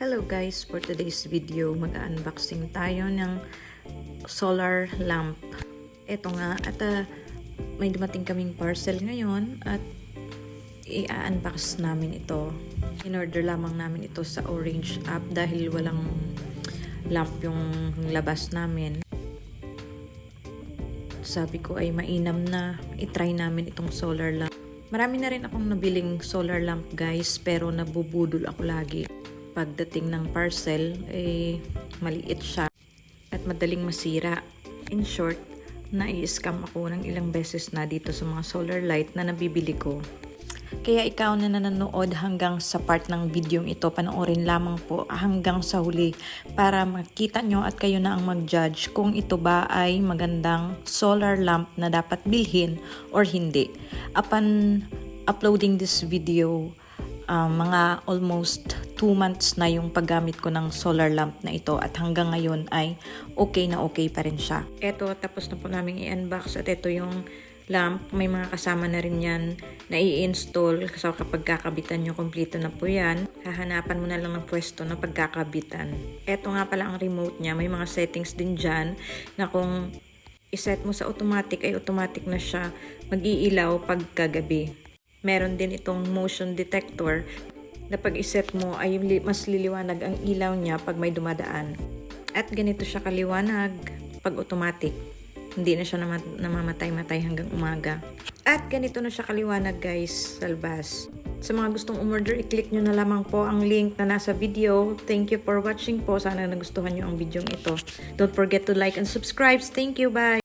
Hello guys, for today's video mag-unboxing tayo ng solar lamp. Ito nga at may dumating kaming parcel ngayon at i-unbox namin ito. In-order lamang namin ito sa Orange app dahil walang lamp yung labas namin. Sabi ko ay mainam na i-try namin itong solar lamp. Marami na rin akong nabiling solar lamp guys, pero nabubudol ako lagi. Pagdating ng parcel, maliit siya at madaling masira. In short, nai-scam ako ng ilang beses na dito sa mga solar light na nabibili ko. Kaya ikaw na nanonood hanggang sa part ng video ito, panoorin lamang po hanggang sa huli para makita nyo at kayo na ang mag-judge kung ito ba ay magandang solar lamp na dapat bilhin or hindi. Upon uploading this video, mga almost 2 months na yung paggamit ko ng solar lamp na ito at hanggang ngayon ay okay na okay pa rin siya. Ito, tapos na po namin i-unbox at ito yung lamp. May mga kasama na rin yan na i-install. So kapag kakabitan nyo, kompleto na po yan. Hahanapan mo na lang ng pwesto na pagkakabitan. Ito nga pala ang remote niya. May mga settings din dyan na kung iset mo sa automatic ay automatic na siya mag-iilaw pagkagabi. Meron din itong motion detector na pag iset mo ay mas liliwanag ang ilaw niya pag may dumadaan. At ganito siya kaliwanag pag automatic. Hindi na siya namamatay-matay hanggang umaga. At ganito na siya kaliwanag guys sa labas. Sa mga gustong umorder, i-click nyo na lamang po ang link na nasa video. Thank you for watching po. Sana nagustuhan nyo ang video ito. Don't forget to like and subscribe. Thank you. Bye!